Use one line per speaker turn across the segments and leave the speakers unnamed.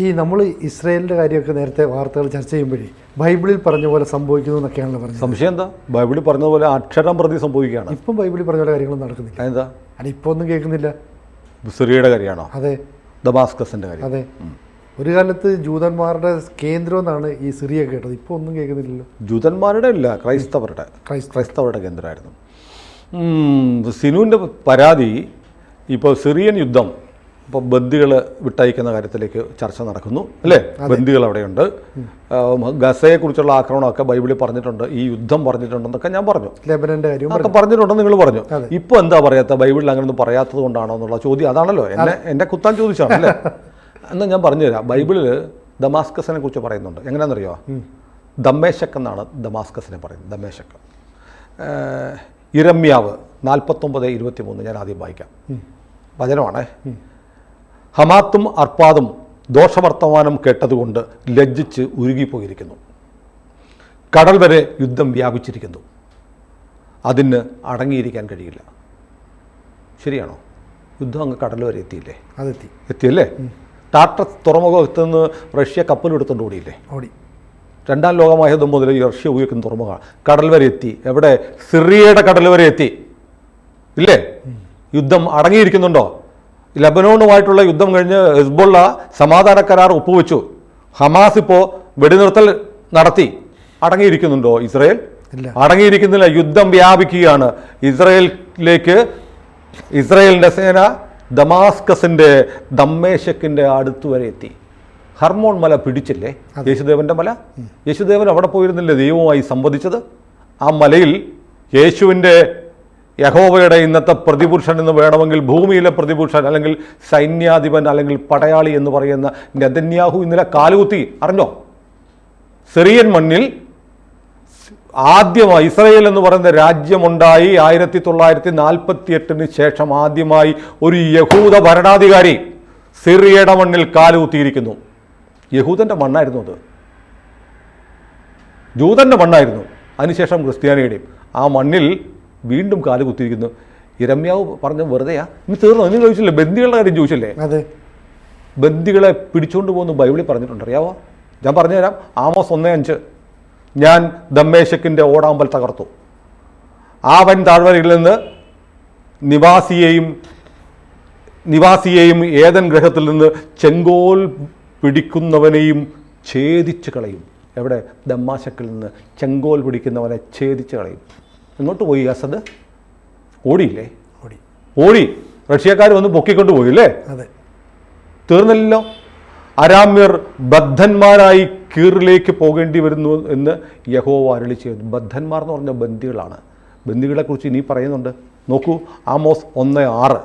ഈ നമ്മൾ ഇസ്രായേലിൻ്റെ കാര്യമൊക്കെ നേരത്തെ വാർത്തകൾ ചർച്ച ചെയ്യുമ്പോഴേ ബൈബിളിൽ പറഞ്ഞ പോലെ സംഭവിക്കുന്നു എന്നൊക്കെയാണല്ലോ പറഞ്ഞത്.
സംശയം എന്താ? ബൈബിളിൽ പറഞ്ഞതുപോലെ അക്ഷരം പ്രതി സംഭവിക്കുകയാണ്.
ഇപ്പം ബൈബിളിൽ പറഞ്ഞ പോലെ കാര്യങ്ങളൊന്നും നടക്കുന്നില്ല.
എന്താ?
അല്ല, ഇപ്പോൾ ഒന്നും കേൾക്കുന്നില്ല.
സിറിയയുടെ കാര്യമാണോ?
അതെ,
ദമാസ്കസിൻ്റെ കാര്യം.
അതെ. ഒരു കാലത്ത് ജൂതന്മാരുടെ കേന്ദ്രം എന്നാണ് ഈ സിറിയ കേട്ടത്. ഇപ്പോൾ ഒന്നും കേൾക്കുന്നില്ലല്ലോ.
ജൂതന്മാരുടെ ഇല്ല, ക്രൈസ്തവരുടെ കേന്ദ്രമായിരുന്നു. സിനുവിൻ്റെ പരാതി ഇപ്പോൾ സിറിയൻ യുദ്ധം, ഇപ്പോൾ ബന്ദികൾ വിട്ടയക്കുന്ന കാര്യത്തിലേക്ക് ചർച്ച നടക്കുന്നു അല്ലേ? ബന്ദികൾ അവിടെയുണ്ട്. ഗസയെക്കുറിച്ചുള്ള ആക്രമണമൊക്കെ ബൈബിളിൽ പറഞ്ഞിട്ടുണ്ട്, ഈ യുദ്ധം പറഞ്ഞിട്ടുണ്ടെന്നൊക്കെ ഞാൻ പറഞ്ഞു.
ലെബനൻ്റെ കാര്യം
ഒക്കെ പറഞ്ഞിട്ടുണ്ടെന്ന് നിങ്ങൾ പറഞ്ഞു. ഇപ്പോൾ എന്താ പറയാത്ത? ബൈബിളിൽ അങ്ങനെയൊന്നും പറയാത്തത് കൊണ്ടാണോ എന്നുള്ള ചോദ്യം അതാണല്ലോ. എന്നെ കുത്താൻ ചോദിച്ചാണ് അല്ലേ? എന്നാൽ ഞാൻ പറഞ്ഞുതരാം. ബൈബിളിൽ ദമാസ്കസിനെ കുറിച്ച് പറയുന്നുണ്ട്. എങ്ങനെയാണെന്നറിയോ? ദമ്മേശക്ക് എന്നാണ് ദമാസ്കസിനെ പറയുന്നത്. ദമ്മേശക്ക്. ഇരമ്യാവ് 49:23 ഞാൻ ആദ്യം വായിക്കാം. വചനമാണേ. ഹമാത്തും അർപ്പാദും ദോഷവർത്തമാനം കേട്ടതുകൊണ്ട് ലജ്ജിച്ച് ഉരുകിപ്പോയിരിക്കുന്നു. കടൽ വരെ യുദ്ധം വ്യാപിച്ചിരിക്കുന്നു. അതിന് അടങ്ങിയിരിക്കാൻ കഴിയില്ല. ശരിയാണോ? യുദ്ധം അങ്ങ് കടൽ വരെ എത്തിയില്ലേ? എത്തിയല്ലേ? ടാർട്ടസ് തുറമുഖത്ത് നിന്ന് റഷ്യ കപ്പലെടുത്തുകൊണ്ട് ഓടിയില്ലേ? ഓടി. രണ്ടാം ലോകമഹായുദ്ധം മുതൽ റഷ്യ ഉപയോഗിക്കുന്ന തുറമുഖമാണ്. കടൽ വരെ എത്തി. എവിടെ? സിറിയയുടെ കടൽ വരെ എത്തി ഇല്ലേ? യുദ്ധം അടങ്ങിയിരിക്കുന്നുണ്ടോ? ലബനോണുമായിട്ടുള്ള യുദ്ധം കഴിഞ്ഞ് ഹിസ്ബുള്ള സമാധാന കരാർ ഒപ്പുവെച്ചു. ഹമാസ് ഇപ്പോൾ വെടിനിർത്തൽ നടത്തി. അടങ്ങിയിരിക്കുന്നുണ്ടോ ഇസ്രായേൽ? അടങ്ങിയിരിക്കുന്നില്ല. യുദ്ധം വ്യാപിക്കുകയാണ്. ഇസ്രായേലിൻ്റെ സേന ദമാസ്കസിൻ്റെ ദമ്മേശക്കിൻ്റെ അടുത്ത് വരെ എത്തി. ഹർമോൺ മല പിടിച്ചില്ലേ? യേശുദേവൻ്റെ മല. യേശുദേവൻ അവിടെ പോയിരുന്നില്ലേ ദൈവവുമായി സംവദിച്ചത്? ആ മലയിൽ യേശുവിൻ്റെ, യഹോവയുടെ ഇന്നത്തെ പ്രതിപുരുഷൻ എന്ന് വേണമെങ്കിൽ, ഭൂമിയിലെ പ്രതിപുരുഷൻ അല്ലെങ്കിൽ സൈന്യാധിപൻ അല്ലെങ്കിൽ പടയാളി എന്ന് പറയുന്ന നെതന്യാഹു ഇന്നലെ കാലുകുത്തി. അറിഞ്ഞോ? സിറിയൻ മണ്ണിൽ ആദ്യമായി ഇസ്രായേൽ എന്ന് പറയുന്ന രാജ്യമുണ്ടായി 1948 ശേഷം ആദ്യമായി ഒരു യഹൂദ ഭരണാധികാരി സിറിയയുടെ മണ്ണിൽ കാലുകുത്തിയിരിക്കുന്നു. യഹൂദൻ്റെ മണ്ണായിരുന്നു അത്, ജൂതൻ്റെ മണ്ണായിരുന്നു. അതിനുശേഷം ക്രിസ്ത്യാനിയുടെയും. ആ മണ്ണിൽ വീണ്ടും കാലുകുത്തിയിരിക്കുന്നു. ഇരമ്യാവ് പറഞ്ഞ വെറുതെയാ? ഇനി തീർന്നു. നിങ്ങൾ ചോദിച്ചില്ലേ ബന്ദികളുടെ കാര്യം? ചോദിച്ചില്ലേ? അതെ. ബന്ദികളെ പിടിച്ചുകൊണ്ട് പോകുന്നു ബൈബിളിൽ പറഞ്ഞിട്ടുണ്ട്. അറിയാവോ? ഞാൻ പറഞ്ഞുതരാം. ആമോസ് 1:5. ഞാൻ ദമ്മേശക്കിൻ്റെ ഓടാമ്പൽ തകർത്തു. ആ വൻ താഴ്വരയിൽ നിന്ന് നിവാസിയെയും ഏദൻ ഗ്രഹത്തിൽ നിന്ന് ചെങ്കോൽ പിടിക്കുന്നവനെയും ഛേദിച്ച് കളയും. എവിടെ? ദമ്മാശക്കിൽ നിന്ന് ചെങ്കോൽ പിടിക്കുന്നവനെ ഛേദിച്ച് കളയും. എങ്ങോട്ട് പോയി അസദ്? ഓടിയില്ലേ? ഓടി. റഷ്യക്കാർ വന്ന് പൊക്കിക്കൊണ്ട് പോയില്ലേ? അതെ. തീർന്നില്ലല്ലോ. അരാമ്യർ ബദ്ധന്മാരായി കീറിലേക്ക് പോകേണ്ടി വരുന്നു എന്ന് യഹോവ അരുളി ചെയ്തു. ബദ്ധന്മാർ എന്ന് പറഞ്ഞ ബന്ദികളാണ്. ബന്ദികളെക്കുറിച്ച് ഇനി പറയുന്നുണ്ട്. നോക്കൂ, ആമോസ് 1:6.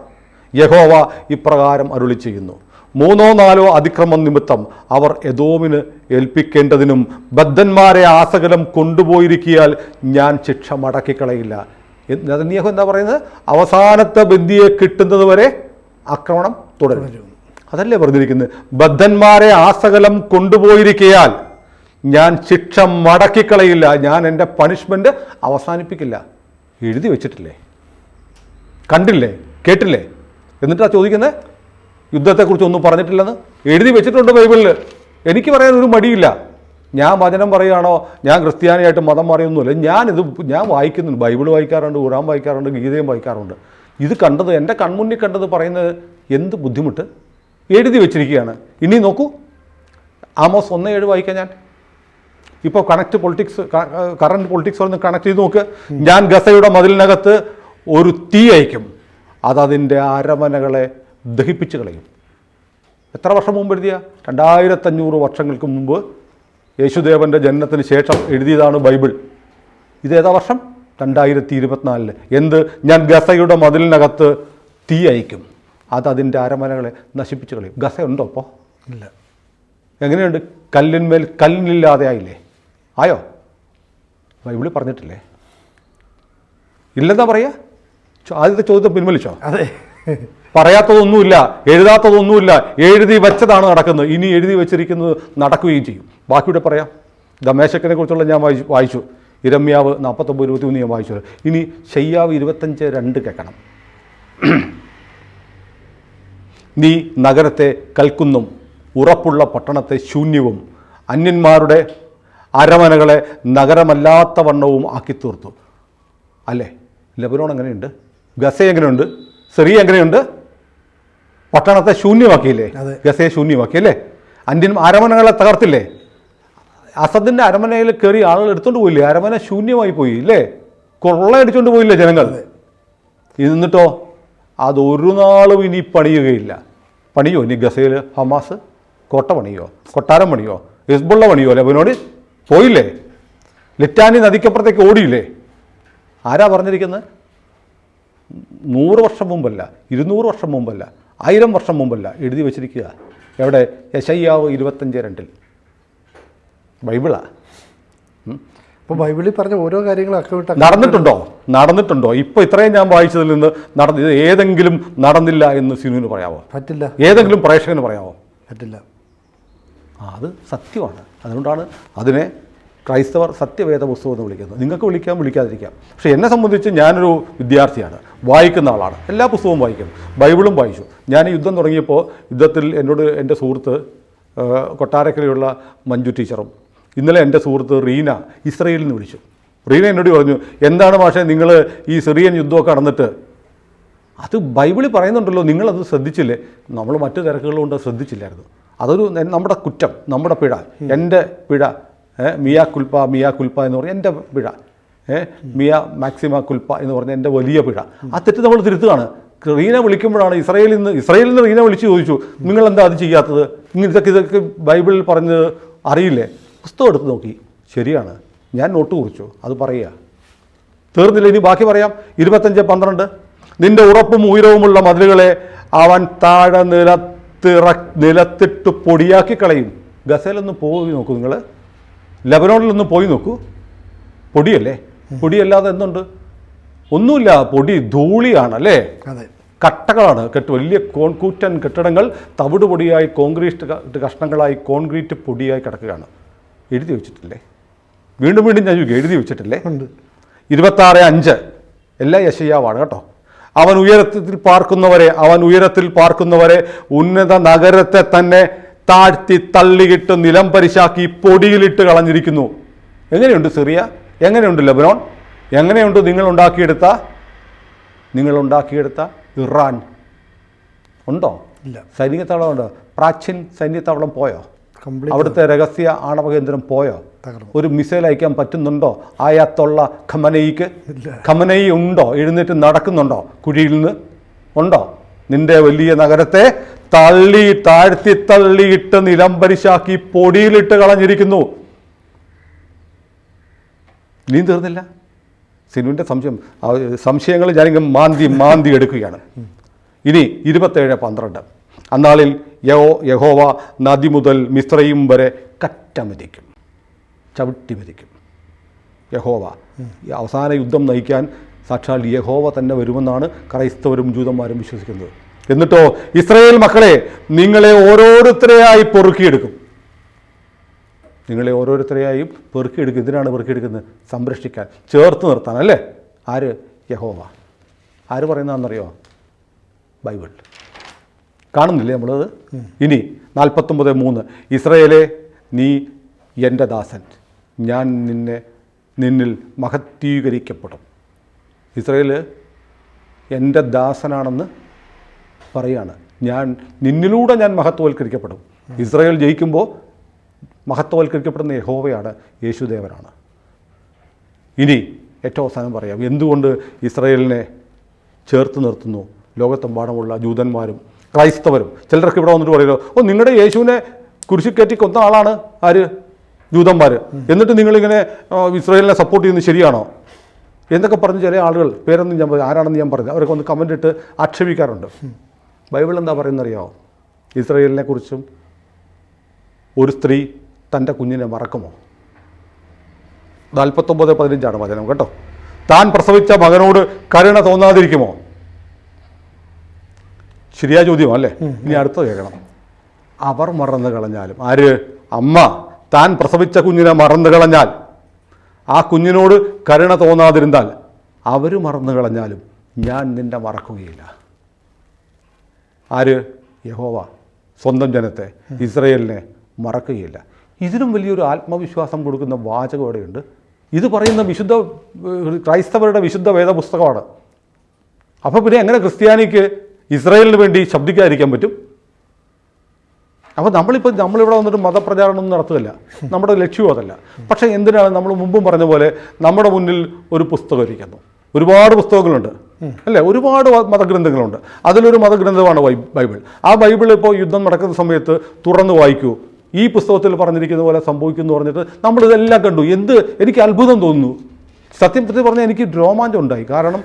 യഹോവ ഇപ്രകാരം അരുളി ചെയ്യുന്നു: 3-4 അതിക്രമം നിമിത്തം അവർ എദോമിന് ഏൽപ്പിക്കേണ്ടതിനും ബദ്ധന്മാരെ ആസകലം കൊണ്ടുപോയിരിക്കിയാൽ ഞാൻ ശിക്ഷ മടക്കിക്കളയില്ല. നെതന്യാഹു എന്താ പറയുന്നത്? അവസാനത്തെ ബന്ദിയെ കിട്ടുന്നത് വരെ ആക്രമണം തുടരും. അതല്ലേ പറഞ്ഞിരിക്കുന്നത്? ബദ്ധന്മാരെ ആസകലം കൊണ്ടുപോയിരിക്കയാൽ ഞാൻ ശിക്ഷ മടക്കിക്കളയില്ല, ഞാൻ എൻ്റെ പണിഷ്മെൻറ്റ് അവസാനിപ്പിക്കില്ല. എഴുതി വെച്ചിട്ടില്ലേ? കണ്ടില്ലേ? കേട്ടില്ലേ? എന്നിട്ടാ ചോദിക്കുന്നത് യുദ്ധത്തെക്കുറിച്ച് ഒന്നും പറഞ്ഞിട്ടില്ലെന്ന്? എഴുതി വെച്ചിട്ടുണ്ട് ബൈബിളിൽ. എനിക്ക് പറയാൻ ഒരു മടിയില്ല. ഞാൻ വചനം പറയുകയാണോ, ഞാൻ ക്രിസ്ത്യാനിയായിട്ട് മതം മാറിയൊന്നുമില്ല. ഞാൻ വായിക്കുന്നുണ്ട്. ബൈബിൾ വായിക്കാറുണ്ട്, ഖുർആൻ വായിക്കാറുണ്ട്, ഗീതയും വായിക്കാറുണ്ട്. ഇത് കണ്ടത്, എൻ്റെ കൺമുന്നിൽ കണ്ടത് പറയുന്നത് എന്ത് ബുദ്ധിമുട്ട്? എഴുതി വെച്ചിരിക്കുകയാണ്. ഇനി നോക്കൂ, ആമോസ് 1:7 വായിക്കാം ഞാൻ. ഇപ്പോൾ കറണ്ട് പൊളിറ്റിക്സ് ഒന്ന് കണക്ട് ചെയ്ത് നോക്ക്. ഞാൻ ഗസയുടെ മതിലിനകത്ത് ഒരു തീ അയക്കും, അതതിൻ്റെ അരമനകളെ ദഹിപ്പിച്ച് കളയും. എത്ര വർഷം മുമ്പ് എഴുതിയ? 2500 വർഷങ്ങൾക്ക് മുമ്പ് യേശുദേവൻ്റെ ജനനത്തിന് ശേഷം എഴുതിയതാണ് ബൈബിൾ. ഇതേതാ വർഷം? 2024. എന്ത്? ഞാൻ ഗസയുടെ മതിലിനകത്ത് തീ അയക്കും, അതതിൻ്റെ അരമനകളെ നശിപ്പിച്ച് കളയും. ഗസ ഉണ്ടോ ഇപ്പോൾ? ഇല്ല. എങ്ങനെയുണ്ട്? കല്ലിന്മേൽ കല്ലില്ലാതെ ആയില്ലേ? ആയോ? ബൈബിളിൽ പറഞ്ഞിട്ടില്ലേ? ഇല്ലെന്നാ പറയുക? ആദ്യത്തെ ചോദ്യം പിൻവലിച്ചോ? അതെ. പറയാത്തതൊന്നുമില്ല, എഴുതാത്തതൊന്നുമില്ല, എഴുതി വെച്ചതാണ് നടക്കുന്നത്. ഇനി എഴുതി വെച്ചിരിക്കുന്നത് നടക്കുകയും ചെയ്യും. ബാക്കിയുടെ പറയാം. ദമ്മേശക്കിനെ കുറിച്ചുള്ള ഞാൻ വായിച്ചു. ഇരമ്യാവ് 49:23 ഞാൻ വായിച്ചു. ഇനി ശയ്യാവ് 25:2 കേൾക്കണം. നീ നഗരത്തെ കൽക്കുന്നും ഉറപ്പുള്ള പട്ടണത്തെ ശൂന്യവും അന്യന്മാരുടെ അരമനകളെ നഗരമല്ലാത്ത വണ്ണവും ആക്കി തീർത്തു. അല്ലേ? ലെബനോൺ എങ്ങനെയുണ്ട്? ഗസ എങ്ങനെയുണ്ട്? സിറിയ എങ്ങനെയുണ്ട്? പട്ടണത്തെ ശൂന്യമാക്കിയില്ലേ? ഗസയെ ശൂന്യമാക്കിയല്ലേ? അരമനകളെ തകർത്തില്ലേ? അസദിൻ്റെ അരമനയിൽ കയറി ആളുകൾ എടുത്തുകൊണ്ട് പോയില്ലേ? അരമന ശൂന്യമായി പോയി ഇല്ലേ? കൊള്ളയടിച്ചുകൊണ്ട് പോയില്ലേ ജനങ്ങൾ? എന്നിട്ടോ അതൊരു നാളും ഇനി പണിയുകയില്ല. പണിയോ ഇനി ഗസയിൽ? ഹമാസ് കോട്ട പണിയോ? കൊട്ടാരം പണിയോ? ഹിസ്ബുള്ള പണിയോ? ലെബനോട് പോയില്ലേ? ലിറ്റാനി നദിക്കപ്പുറത്തേക്ക് ഓടിയില്ലേ? ആരാ പറഞ്ഞിരിക്കുന്നത്? 100 വർഷം മുമ്പല്ല, 200 വർഷം മുമ്പല്ല, 1000 വർഷം മുമ്പല്ല എഴുതി വച്ചിരിക്കുക. എവിടെ? യെശയ്യാവ് 25:2 ബൈബിളാ.
അപ്പോൾ ബൈബിളിൽ പറഞ്ഞ ഓരോ കാര്യങ്ങളും
നടന്നിട്ടുണ്ടോ? ഇപ്പോൾ ഇത്രയും ഞാൻ വായിച്ചതിൽ നിന്ന് ഇത് ഏതെങ്കിലും നടന്നില്ല എന്ന് സിനുവിന് പറയാമോ?
പറ്റില്ല.
ഏതെങ്കിലും പ്രേക്ഷകന് പറയാമോ?
പറ്റില്ല.
അത് സത്യമാണ്. അതുകൊണ്ടാണ് അതിനെ ക്രൈസ്തവർ സത്യവേദ പുസ്തകം എന്ന് വിളിക്കുന്നത്. നിങ്ങൾക്ക് വിളിക്കാം, വിളിക്കാതിരിക്കാം. പക്ഷേ എന്നെ സംബന്ധിച്ച് ഞാനൊരു വിദ്യാർത്ഥിയാണ്, വായിക്കുന്ന ആളാണ്. എല്ലാ പുസ്തകവും വായിക്കും, ബൈബിളും വായിച്ചു. ഞാൻ യുദ്ധം തുടങ്ങിയപ്പോൾ യുദ്ധത്തിൽ എന്നോട് എൻ്റെ സുഹൃത്ത് കൊട്ടാരക്കരയുള്ള മഞ്ജു ടീച്ചറും ഇന്നലെ എൻ്റെ സുഹൃത്ത് റീന ഇസ്രയേലിൽ നിന്ന് വിളിച്ചു. റീന എന്നോട് പറഞ്ഞു, എന്താണ് പക്ഷേ നിങ്ങൾ ഈ സിറിയൻ യുദ്ധമൊക്കെ നടന്നിട്ട് അത് ബൈബിളിൽ പറയുന്നുണ്ടല്ലോ, നിങ്ങളത് ശ്രദ്ധിച്ചില്ലേ? നമ്മൾ മറ്റു തിരക്കുകളുകൊണ്ട് ശ്രദ്ധിച്ചില്ലായിരുന്നു. അതൊരു നമ്മുടെ കുറ്റം, നമ്മുടെ പിഴ, എൻ്റെ പിഴ. മിയാ കുൽപ്പ എന്ന് പറഞ്ഞാൽ എൻ്റെ പിഴ, മിയ മാക്സിമ കുൽപ്പ എന്ന് പറഞ്ഞാൽ എൻ്റെ വലിയ പിഴ. ആ തെറ്റ് നമ്മൾ തിരുത്തുകയാണ്. റീന വിളിക്കുമ്പോഴാണ് ഇസ്രയേലിൽ നിന്ന് റീന വിളിച്ച് ചോദിച്ചു, നിങ്ങളെന്താ അത് ചെയ്യാത്തത്? ഇതൊക്കെ ബൈബിളിൽ പറഞ്ഞത് അറിയില്ലേ? പുസ്തകം എടുത്ത് നോക്കി, ശരിയാണ്, ഞാൻ നോട്ട് കുറിച്ചു, അത് പറയുക. തീർന്നില്ല, ഇനി ബാക്കി പറയാം. 25:12 നിന്റെ ഉറപ്പും ഉയരവുമുള്ള മതിലുകളെ അവൻ താഴെ നിലത്തിട്ട് പൊടിയാക്കി കളയും. ഗസയിലൊന്ന് പോയി നോക്കൂ, നിങ്ങൾ ലെബനോണിലൊന്ന് പോയി നോക്കൂ. പൊടിയല്ലേ? പൊടിയല്ലാതെ എന്തുണ്ട്? ഒന്നുമില്ല, പൊടി ധൂളിയാണല്ലേ? കട്ടകളാണ്. വലിയ കോൺക്രീറ്റൻ കെട്ടിടങ്ങൾ തവിട് പൊടിയായി, കോൺക്രീറ്റ് കഷ്ണങ്ങളായി, കോൺക്രീറ്റ് പൊടിയായി കിടക്കുകയാണ്. എഴുതി വെച്ചിട്ടില്ലേ? വീണ്ടും ഞാൻ ചോദിക്കും, എഴുതി വെച്ചിട്ടില്ലേ? 26:5 എല്ലാ യെശയ്യാവാണ് കേട്ടോ. അവൻ ഉയരത്തിൽ പാർക്കുന്നവരെ ഉന്നത നഗരത്തെ തന്നെ താഴ്ത്തി തള്ളിയിട്ട് നിലം പരിശാക്കി പൊടിയിലിട്ട് കളഞ്ഞിരിക്കുന്നു. എങ്ങനെയുണ്ട് സിറിയ? എങ്ങനെയുണ്ട് ലെബനോൺ? എങ്ങനെയുണ്ട് നിങ്ങൾ ഉണ്ടാക്കിയെടുത്ത ഇറാൻ? ഉണ്ടോ?
ഇല്ല.
സൈനിക താവളം ഉണ്ടോ? പ്രാചീൻ സൈനിക താവളം പോയോ? അവിടുത്തെ രഹസ്യ ആണവ കേന്ദ്രം പോയോ? ഒരു മിസൈൽ അയക്കാൻ പറ്റുന്നുണ്ടോ ആയത്തുള്ള ഖമനയിക്ക്? ഖമനയി ഉണ്ടോ? എഴുന്നേറ്റ് നടക്കുന്നുണ്ടോ കുഴിയിൽ നിന്ന്? ഉണ്ടോ? നിന്റെ വലിയ നഗരത്തെ താഴ്ത്തി തള്ളിയിട്ട് നിലം പരിശാക്കി പൊടിയിലിട്ട് കളഞ്ഞിരിക്കുന്നു. നീ തീർന്നില്ല. സിനുവിൻ്റെ സംശയങ്ങൾ ഞാനിങ്ങനെ മാന്തി എടുക്കുകയാണ്. ഇനി 27:12 അന്നാളിൽ യഹോവ നദി മുതൽ മിസ്രയീം വരെ കറ്റമെതിക്കും, ചവിട്ടി മെതിക്കും. യഹോവ ഈ അവസാന യുദ്ധം നയിക്കാൻ സാക്ഷാൽ യഹോവ തന്നെ വരുമെന്നാണ് ക്രൈസ്തവരും ജൂതന്മാരും വിശ്വസിക്കുന്നത്. എന്നിട്ടോ ഇസ്രായേൽ മക്കളെ, നിങ്ങളെ ഓരോരുത്തരെയായി പെറുക്കിയെടുക്കും. എന്തിനാണ് പെറുക്കിയെടുക്കുന്നത്? സംരക്ഷിക്കാൻ, ചേർത്ത് നിർത്താൻ അല്ലേ? ആര്? യഹോവ. ആര് പറയുന്നതെന്നറിയോ? ബൈബിൾ. കാണുന്നില്ലേ നമ്മളത്? ഇനി 49:3 ഇസ്രായേലേ, നീ എൻ്റെ ദാസൻ, ഞാൻ നിന്നിൽ മഹത്വീകരിക്കപ്പെടും. ഇസ്രായേൽ എൻ്റെ ദാസനാണെന്ന് പറയാണ്. നിന്നിലൂടെ ഞാൻ മഹത്വവൽക്കരിക്കപ്പെടും. ഇസ്രായേൽ ജയിക്കുമ്പോൾ മഹത്വവൽക്കരിക്കപ്പെടുന്ന യഹോവയാണ്, യേശുദേവനാണ്. ഇനി ഏറ്റവും അവസാനം പറയാം, എന്തുകൊണ്ട് ഇസ്രായേലിനെ ചേർത്ത് നിർത്തുന്നു ലോകത്തെമ്പാടുമുള്ള ജൂതന്മാരും ക്രൈസ്തവരും. ചിലർക്ക് ഇവിടെ വന്നിട്ട് പറയുമല്ലോ, നിങ്ങളുടെ യേശുവിനെ കുരിശിൽ കയറ്റി കൊന്ന ആളാണ് ആര്? ജൂതന്മാർ. എന്നിട്ട് നിങ്ങളിങ്ങനെ ഇസ്രായേലിനെ സപ്പോർട്ട് ചെയ്യുന്നത് ശരിയാണോ എന്നൊക്കെ പറഞ്ഞ് ചില ആളുകൾ, പേരൊന്നും ഞാൻ ആരാണെന്ന് ഞാൻ പറഞ്ഞു, അവരൊക്കെ ഒന്ന് കമൻ്റ് ഇട്ട് ആക്ഷേപിക്കാറുണ്ട്. ബൈബിൾ എന്താ പറയുന്നറിയാമോ? ഇസ്രായേലിനെ കുറിച്ചും ഒരു സ്ത്രീ തൻ്റെ കുഞ്ഞിനെ മറക്കുമോ? 49:15 വചനം കേട്ടോ. താൻ പ്രസവിച്ച മകനോട് കരുണ തോന്നാതിരിക്കുമോ? ശരിയായ ചോദ്യം അല്ലേ? ഇനി അടുത്ത കേൾക്കണം. അവർ മറന്നു കളഞ്ഞാലും, ആര്? അമ്മ താൻ പ്രസവിച്ച കുഞ്ഞിനെ മറന്നു കളഞ്ഞാൽ, ആ കുഞ്ഞിനോട് കരുണ തോന്നാതിരുന്നാൽ, അവർ മറന്നു കളഞ്ഞാലും ഞാൻ നിന്നെ മറക്കുകയില്ല. ആര്? യഹോവ സ്വന്തം ജനത്തെ, ഇസ്രയേലിനെ മറക്കുകയില്ല. ഇതിനും വലിയൊരു ആത്മവിശ്വാസം കൊടുക്കുന്ന വാചകം ഇവിടെയുണ്ട്. ഇത് പറയുന്ന ക്രൈസ്തവരുടെ വിശുദ്ധ വേദപുസ്തകമാണ്. അപ്പോൾ പിന്നെ എങ്ങനെ ക്രിസ്ത്യാനിക്ക് ഇസ്രായേലിന് വേണ്ടി ശബ്ദിക്കാതിരിക്കാൻ പറ്റും? അപ്പോൾ നമ്മളിവിടെ വന്നിട്ട് മതപ്രചാരണം നടത്തുകയല്ല, നമ്മുടെ ലക്ഷ്യവും അതല്ല. പക്ഷേ എന്തിനാണ് നമ്മൾ മുമ്പും പറഞ്ഞ പോലെ നമ്മുടെ മുന്നിൽ ഒരു പുസ്തകം ഇരിക്കുന്നു. ഒരുപാട് പുസ്തകങ്ങളുണ്ട് അല്ലേ, ഒരുപാട് മതഗ്രന്ഥങ്ങളുണ്ട്. അതിലൊരു മതഗ്രന്ഥമാണ് ബൈബിൾ. ആ ബൈബിൾ ഇപ്പോൾ യുദ്ധം നടക്കുന്ന സമയത്ത് തുറന്ന് വായിക്കൂ, ഈ പുസ്തകത്തിൽ പറഞ്ഞിരിക്കുന്ന പോലെ സംഭവിക്കുന്നു പറഞ്ഞിട്ട് നമ്മളിതെല്ലാം കണ്ടു. എനിക്ക് അത്ഭുതം തോന്നുന്നു. സത്യത്തിൽ പറഞ്ഞാൽ എനിക്ക് രോമാഞ്ചം ഉണ്ടായി. കാരണം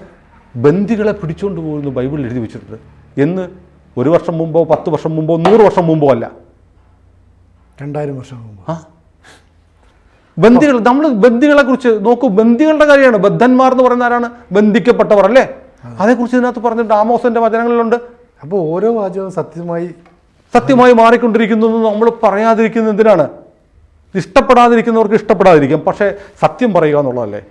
ബന്ദികളെ പിടിച്ചുകൊണ്ട് പോകുന്നു ബൈബിളിൽ എഴുതി വെച്ചിട്ടുണ്ട്. എന്ന് 1 വർഷം മുമ്പോ 10 വർഷം മുമ്പോ 100 വർഷം മുമ്പോ അല്ല,
2000 വർഷം മുമ്പ്.
നമ്മൾ ബന്ദികളെ കുറിച്ച് നോക്കൂ. ബന്ദികളുടെ കാര്യമാണ്. ബദ്ധന്മാർ എന്ന് പറയുന്ന ആരാണ്? ബന്ധിക്കപ്പെട്ടവർ അല്ലേ? അതേക്കുറിച്ച് ഇതിനകത്ത് പറഞ്ഞിട്ട് ആമോസിന്റെ വചനങ്ങളിലുണ്ട്.
അപ്പോൾ ഓരോ വാചകവും സത്യമായി
മാറിക്കൊണ്ടിരിക്കുന്നു എന്ന് നമ്മൾ പറയാതിരിക്കുന്നത് എന്തിനാണ്? ഇഷ്ടപ്പെടാതിരിക്കുന്നവർക്ക് ഇഷ്ടപ്പെടാതിരിക്കാം, പക്ഷേ സത്യം പറയുക എന്നുള്ളതല്ലേ.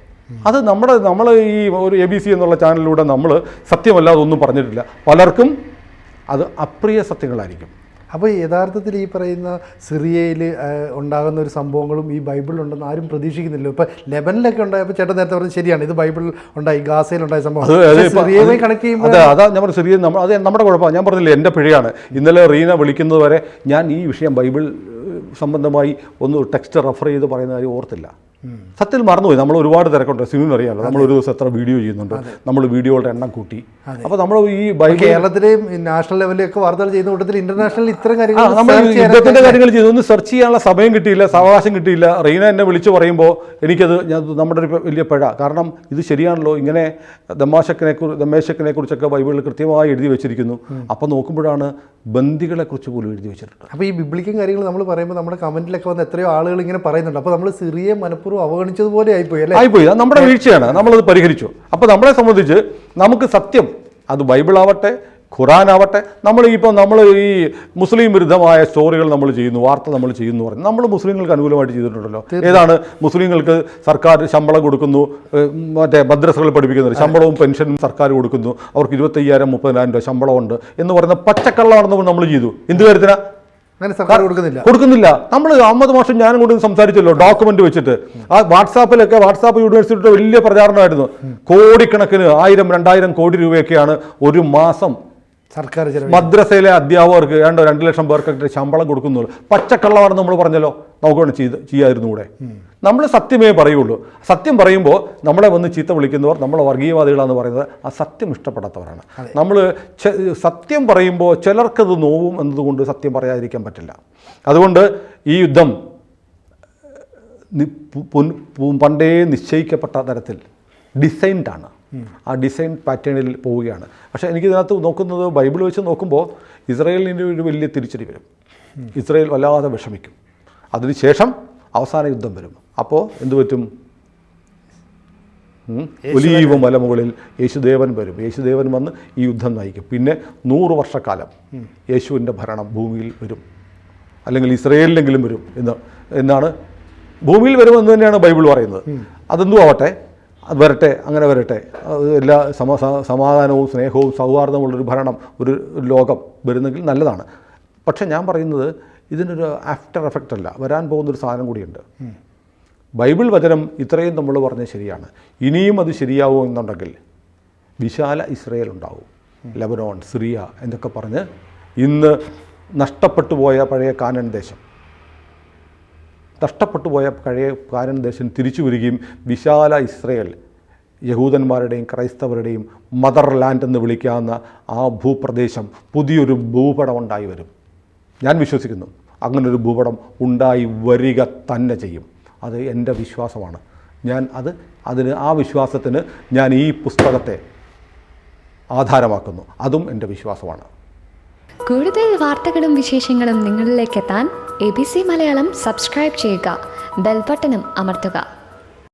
അത് നമ്മൾ ഈ ഒരു ABC എന്നുള്ള ചാനലിലൂടെ നമ്മൾ സത്യമല്ലാതെ ഒന്നും പറഞ്ഞിട്ടില്ല. പലർക്കും അത് അപ്രിയ സത്യങ്ങളായിരിക്കും.
അപ്പോൾ യഥാർത്ഥത്തിൽ ഈ പറയുന്ന സിറിയയിൽ ഉണ്ടാകുന്ന ഒരു സംഭവങ്ങളും ഈ ബൈബിളിലുണ്ടെന്ന് ആരും പ്രതീക്ഷിക്കുന്നില്ല. ഇപ്പോൾ ലെബനിലൊക്കെ ഉണ്ടായപ്പോൾ ചേട്ടൻ നേരത്തെ പറഞ്ഞത് ശരിയാണ്, ഇത് ബൈബിളിൽ ഉണ്ടായി, ഗാസയിലുണ്ടായ സംഭവം. സിറിയയുമായി കണക്ട് ചെയ്യുമ്പോൾ
അതാ നമ്മൾ സിറിയ അത് നമ്മുടെ കുഴപ്പമാണ്. ഞാൻ പറഞ്ഞില്ലേ, എൻ്റെ പിഴയാണ്. ഇന്നലെ റീന വിളിക്കുന്നത് വരെ ഞാൻ ഈ വിഷയം ബൈബിൾ സംബന്ധമായി ഒന്ന് ടെക്സ്റ്റ് റെഫർ ചെയ്ത് പറയുന്ന കാര്യം ഓർത്തില്ല. സത്യത്തിൽ മറന്നുപോയി. നമ്മൾ ഒരുപാട് തിരക്കുണ്ട്. സിനിമ അറിയാമല്ലോ, നമ്മളൊരു ദിവസം എത്ര വീഡിയോ ചെയ്യുന്നുണ്ട്, നമ്മൾ വീഡിയോകളുടെ എണ്ണം കൂട്ടി. അപ്പോൾ നമ്മൾ ഈ
കേരളത്തിലെയും നാഷണൽ ലെവലിലൊക്കെ വാർത്തകൾ ചെയ്യുന്ന കൂട്ടത്തിൽ ഇന്റർനാഷണൽ ഇത്തരം കാര്യങ്ങൾ
നമ്മൾ യുദ്ധത്തിൻ്റെ കാര്യങ്ങൾ ചെയ്തു. ഒന്ന് സെർച്ച് ചെയ്യാനുള്ള സമയം കിട്ടിയില്ല, സാവകാശം കിട്ടിയില്ല. റീന എന്നെ വിളിച്ച് പറയുമ്പോൾ നമ്മുടെ ഒരു വലിയ പിഴ. കാരണം ഇത് ശരിയാണല്ലോ, ഇങ്ങനെ ദമ്മേശക്കിനെ കുറിച്ചൊക്കെ ബൈബിളിൽ കൃത്യമായി എഴുതി വെച്ചിരിക്കുന്നു. അപ്പോൾ നോക്കുമ്പോഴാണ് ബന്ദികളെ കുറിച്ച് പോലും എഴുതി വെച്ചിട്ടുണ്ട്.
അപ്പോൾ ഈ ബിബ്ലിക്കൻ കാര്യങ്ങൾ നമ്മൾ പറയുമ്പോൾ നമ്മുടെ കമന്റിലൊക്കെ വന്ന് എത്രയോ ആളുകൾ ഇങ്ങനെ പറയുന്നുണ്ട്. അപ്പോൾ നമ്മൾ സിറിയെ മനഃപൂർവ്വം അവഗണിച്ചതുപോലെ ആയിപ്പോയി.
അത് നമ്മുടെ വീഴ്ചയാണ്. നമ്മളത് പരിഹരിച്ചു. അപ്പോൾ നമ്മളെ സംബന്ധിച്ച് നമുക്ക് സത്യം, അത് ബൈബിളാവട്ടെ ഖുറാനാവട്ടെ, നമ്മൾ ഈ മുസ്ലിം വിരുദ്ധമായ സ്റ്റോറികൾ നമ്മൾ ചെയ്യുന്നു, വാർത്ത നമ്മൾ ചെയ്യുന്നു പറഞ്ഞു നമ്മൾ മുസ്ലിങ്ങൾക്ക് അനുകൂലമായിട്ട് ചെയ്തിട്ടുണ്ടല്ലോ. ഏതാണ്? മുസ്ലിങ്ങൾക്ക് സർക്കാർ ശമ്പളം കൊടുക്കുന്നു, മറ്റേ മദ്രസകൾ പഠിപ്പിക്കുന്നത് ശമ്പളവും പെൻഷനും സർക്കാർ കൊടുക്കുന്നു, അവർക്ക് 25,000-30,000 രൂപ ശമ്പളമുണ്ട് എന്ന് പറയുന്ന പച്ചക്കള്ളമാണെന്ന് നമ്മൾ ചെയ്തു. എന്ത് കാര്യത്തിനാ?
സർക്കാർ കൊടുക്കുന്നില്ല.
നമ്മൾ അഹമ്മദ് മാഷും ഞാനും കൂടി സംസാരിച്ചല്ലോ, ഡോക്യുമെന്റ് വെച്ചിട്ട്. ആ വാട്സാപ്പ് യൂണിവേഴ്സിറ്റിയുടെ വലിയ പ്രചാരണമായിരുന്നു. കോടിക്കണക്കിന് 1000-2000 കോടി രൂപയൊക്കെയാണ് ഒരു മാസം
സർക്കാർ
മദ്രസയിലെ അധ്യാപകർക്ക് 2 ലക്ഷം പേർക്കൊക്കെ ശമ്പളം കൊടുക്കുന്നുള്ളൂ. പച്ചക്കള്ളമാണെന്ന് നമ്മൾ പറഞ്ഞല്ലോ. നമുക്ക് വേണം ചെയ്യാതിരുന്നു കൂടെ. നമ്മൾ സത്യമേ പറയുള്ളൂ. സത്യം പറയുമ്പോൾ നമ്മളെ വന്ന് ചീത്ത വിളിക്കുന്നവർ നമ്മളെ വർഗീയവാദികളാന്ന് പറയുന്നത് ആ സത്യം ഇഷ്ടപ്പെടാത്തവരാണ്. നമ്മൾ സത്യം പറയുമ്പോൾ ചിലർക്കത് നോവും എന്നതുകൊണ്ട് സത്യം പറയാതിരിക്കാൻ പറ്റില്ല. അതുകൊണ്ട് ഈ യുദ്ധം പണ്ടേ നിശ്ചയിക്കപ്പെട്ട തരത്തിൽ ഡിസൈൻഡാണ്. ആ ഡിസൈൻ പാറ്റേണിൽ പോവുകയാണ്. പക്ഷേ എനിക്കിതിനകത്ത് നോക്കുന്നത്, ബൈബിൾ വെച്ച് നോക്കുമ്പോൾ ഇസ്രായേലിൻ്റെ ഒരു വലിയ തിരിച്ചടി വരും. ഇസ്രായേൽ വല്ലാതെ വിഷമിക്കും. അതിനുശേഷം അവസാന യുദ്ധം വരും. അപ്പോൾ എന്തു പറ്റും? ഒലീവ് മലമുകളിൽ യേശുദേവൻ വരും. യേശുദേവൻ വന്ന് ഈ യുദ്ധം നയിക്കും. പിന്നെ 100 വർഷക്കാലം യേശുവിൻ്റെ ഭരണം ഭൂമിയിൽ വരും, അല്ലെങ്കിൽ ഇസ്രായേലിലെങ്കിലും വരും എന്നാണ്. ഭൂമിയിൽ വരുമെന്ന് തന്നെയാണ് ബൈബിൾ പറയുന്നത്. അതെന്തും ആവട്ടെ, അത് വരട്ടെ, അങ്ങനെ വരട്ടെ. എല്ലാ സമാധാനവും സ്നേഹവും സൗഹാർദ്ദമുള്ളൊരു ഭരണം, ഒരു ലോകം വരുന്നെങ്കിൽ നല്ലതാണ്. പക്ഷെ ഞാൻ പറയുന്നത് ഇതിനൊരു ആഫ്റ്റർ എഫക്റ്റ് അല്ല, വരാൻ പോകുന്നൊരു സാധനം കൂടിയുണ്ട്. ബൈബിൾ വചനം ഇത്രയും നമ്മൾ പറഞ്ഞത് ശരിയാണ്. ഇനിയും അത് ശരിയാവുമെന്നുണ്ടെങ്കിൽ വിശാല ഇസ്രായേൽ ഉണ്ടാവും. ലെബനോൺ, സിറിയ എന്നൊക്കെ പറഞ്ഞ് ഇന്ന് നഷ്ടപ്പെട്ടു പോയ പഴയ കാനാൻ ദേശം തിരിച്ചു വരികയും വിശാല ഇസ്രായേൽ, യഹൂദന്മാരുടെയും ക്രൈസ്തവരുടെയും മദർലാൻഡ് എന്ന് വിളിക്കാവുന്ന ആ ഭൂപ്രദേശം പുതിയൊരു ഭൂപടം ഉണ്ടായി വരും. ഞാൻ വിശ്വസിക്കുന്നു അങ്ങനൊരു ഭൂപടം ഉണ്ടായി വരിക തന്നെ ചെയ്യും. അത് എൻ്റെ വിശ്വാസമാണ്. ആ വിശ്വാസത്തിന് ഞാൻ ഈ പുസ്തകത്തെ ആധാരമാക്കുന്നു. അതും എൻ്റെ വിശ്വാസമാണ്.
കൂടുതൽ വാർത്തകളും വിശേഷങ്ങളും നിങ്ങളിലേക്ക് എത്താൻ ABC മലയാളം സബ്സ്ക്രൈബ് ചെയ്യുക, ബെൽ ബട്ടണും അമർത്തുക.